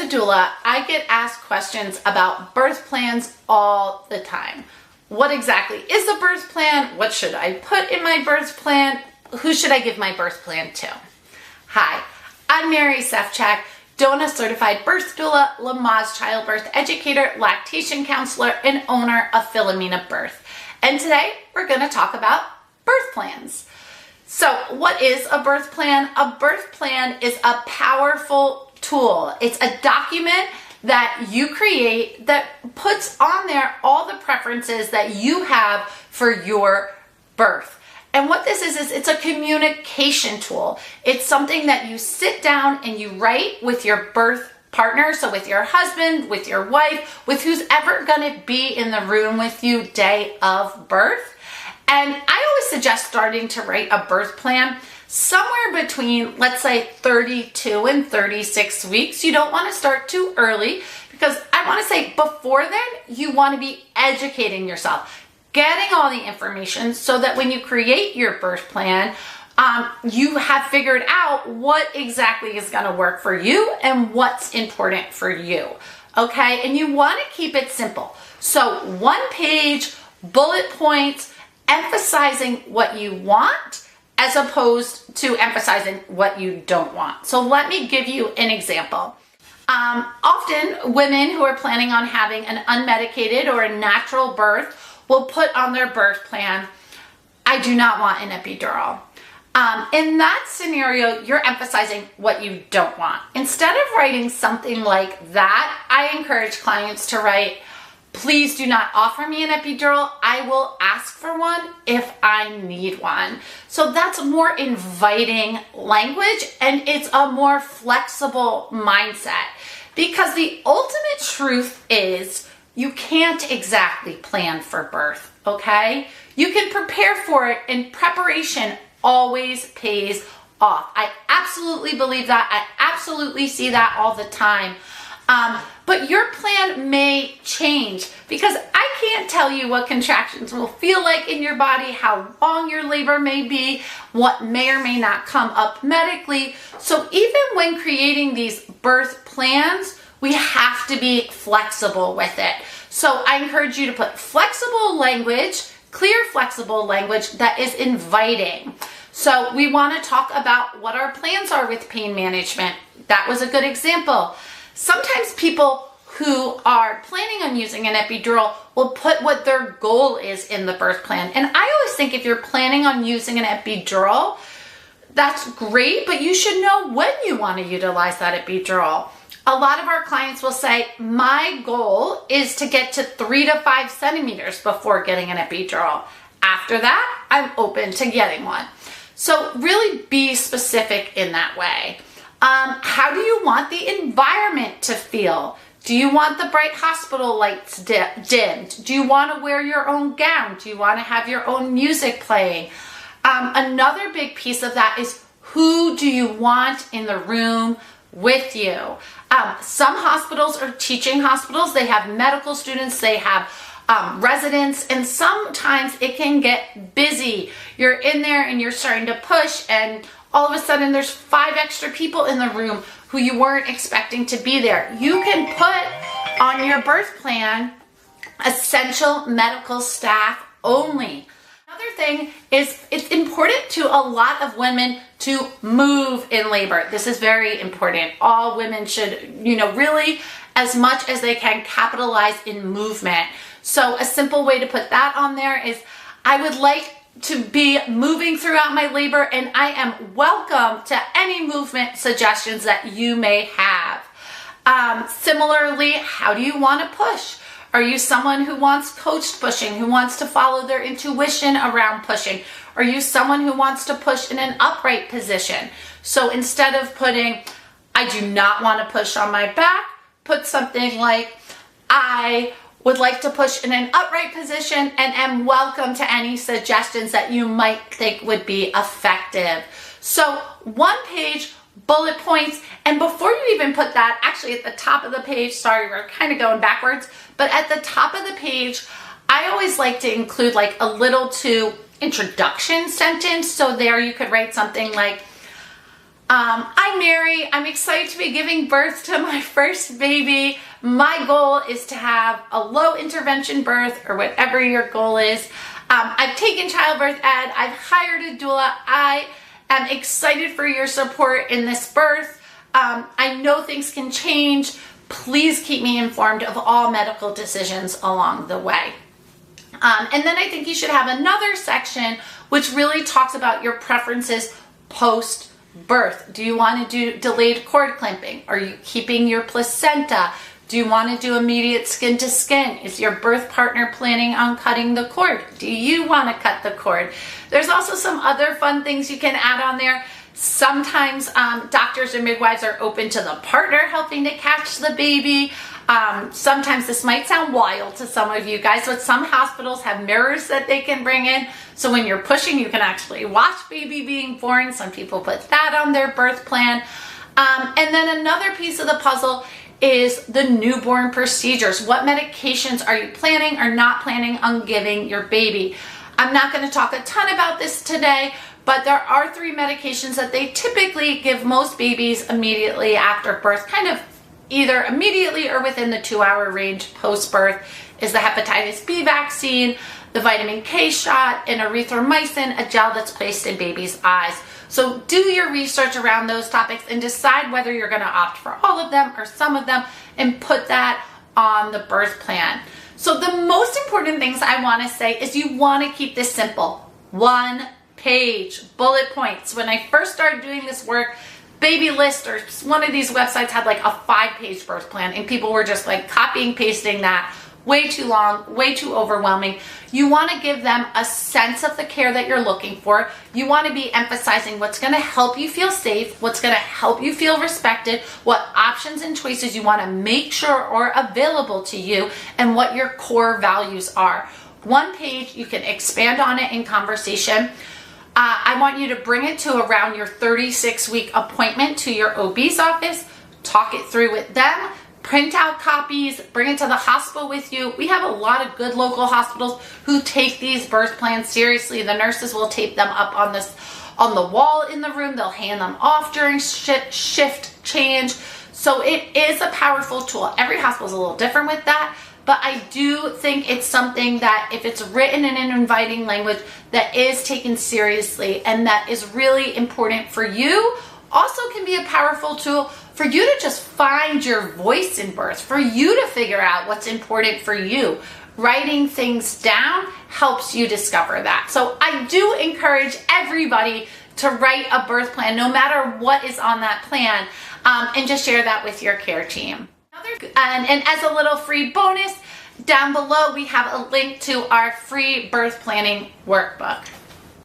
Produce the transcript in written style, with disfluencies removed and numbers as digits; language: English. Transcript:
As a doula, I get asked questions about birth plans all the time. What exactly is a birth plan? What should I put in my birth plan? Who should I give my birth plan to? Hi, I'm Mary Sefchak, DONA certified birth doula, Lamaze childbirth educator, lactation counselor, and owner of PHILOMENA Birth. And today we're going to talk about birth plans. So what is a birth plan? A birth plan is a powerful tool. It's a document that you create that puts on there all the preferences that you have for your birth. And what this is it's a communication tool. It's something that you sit down and you write with your birth partner, so with your husband, with your wife, with who's ever going to be in the room with you day of birth. And I always suggest starting to write a birth plan somewhere between, let's say, 32 and 36 weeks. You don't want to start too early because I want to say before then, you want to be educating yourself, getting all the information so that when you create your birth plan, you have figured out what exactly is going to work for you and what's important for you. Okay, and you want to keep it simple. So 1 page, bullet points, emphasizing what you want as opposed to emphasizing what you don't want. So let me give you an example. Often women who are planning on having an unmedicated or a natural birth will put on their birth plan, I do not want an epidural. In that scenario, you're emphasizing what you don't want. Instead of writing something like that, I encourage clients to write, please do not offer me an epidural. I will ask for one if I need one. So that's more inviting language and it's a more flexible mindset because the ultimate truth is you can't exactly plan for birth, okay? You can prepare for it, and preparation always pays off. I absolutely believe that. I absolutely see that all the time. But your plan may change because I can't tell you what contractions will feel like in your body, how long your labor may be, what may or may not come up medically. So even when creating these birth plans, we have to be flexible with it. So I encourage you to put flexible language, clear flexible language that is inviting. So we want to talk about what our plans are with pain management. That was a good example. Sometimes people who are planning on using an epidural will put what their goal is in the birth plan. And I always think if you're planning on using an epidural, that's great, but you should know when you want to utilize that epidural. A lot of our clients will say, my goal is to get to 3 to 5 centimeters before getting an epidural. After that, I'm open to getting one. So really be specific in that way. How do you want the environment to feel? Do you want the bright hospital lights dimmed? Do you want to wear your own gown? Do you want to have your own music playing? Another big piece of that is who do you want in the room with you? Some hospitals are teaching hospitals. They have medical students. They have residents, and sometimes it can get busy. You're in there and you're starting to push, and all of a sudden there's 5 extra people in the room who you weren't expecting to be there. You can put on your birth plan essential medical staff only. Another thing is it's important to a lot of women to move in labor. This is very important. All women should, really as much as they can capitalize in movement. So a simple way to put that on there is I would like to be moving throughout my labor and I am welcome to any movement suggestions that you may have. Similarly, how do you want to push? Are you someone who wants coached pushing, who wants to follow their intuition around pushing? Are you someone who wants to push in an upright position? So instead of putting, I do not want to push on my back, put something like, I would like to push in an upright position and am welcome to any suggestions that you might think would be effective. So 1 page, bullet points, and before you even put that, actually at the top of the page, sorry, we're kind of going backwards, but at the top of the page, I always like to include like a little introduction sentence. So there you could write something like, I'm Mary. I'm excited to be giving birth to my first baby. My goal is to have a low intervention birth, or whatever your goal is. I've taken childbirth ed. I've hired a doula. I am excited for your support in this birth. I know things can change. Please keep me informed of all medical decisions along the way. And then I think you should have another section which really talks about your preferences post-birth. Do you want to do delayed cord clamping? Are you keeping your placenta? Do you want to do immediate skin to skin? Is your birth partner planning on cutting the cord? Do you want to cut the cord? There's also some other fun things you can add on there. Sometimes doctors or midwives are open to the partner helping to catch the baby. Sometimes this might sound wild to some of you guys, but some hospitals have mirrors that they can bring in. So when you're pushing, you can actually watch baby being born. Some people put that on their birth plan. And then another piece of the puzzle is the newborn procedures. What medications are you planning or not planning on giving your baby? I'm not going to talk a ton about this today, but there are 3 medications that they typically give most babies immediately after birth, kind of either immediately or within the 2-hour range post-birth, is the hepatitis B vaccine, the vitamin K shot, and erythromycin, a gel that's placed in babies' eyes. So do your research around those topics and decide whether you're going to opt for all of them or some of them, and put that on the birth plan. So the most important things I want to say is you want to keep this simple. 1 page, bullet points. When I first started doing this work, Baby List or one of these websites had like a 5-page birth plan, and people were just like copying, pasting that. Way too long, way too overwhelming. You want to give them a sense of the care that you're looking for. You want to be emphasizing what's going to help you feel safe, what's going to help you feel respected, what options and choices you want to make sure are available to you, and what your core values are. 1 page, you can expand on it in conversation. I want you to bring it to around your 36-week appointment to your OB's office, talk it through with them, print out copies, bring it to the hospital with you. We have a lot of good local hospitals who take these birth plans seriously. The nurses will tape them up on the wall in the room. They'll hand them off during shift change. So it is a powerful tool. Every hospital is a little different with that, but I do think it's something that, if it's written in an inviting language, that is taken seriously and that is really important for you, also can be a powerful tool for you to just find your voice in birth, for you to figure out what's important for you. Writing things down helps you discover that. So I do encourage everybody to write a birth plan, no matter what is on that plan, and just share that with your care team. And as a little free bonus, down below we have a link to our free birth planning workbook.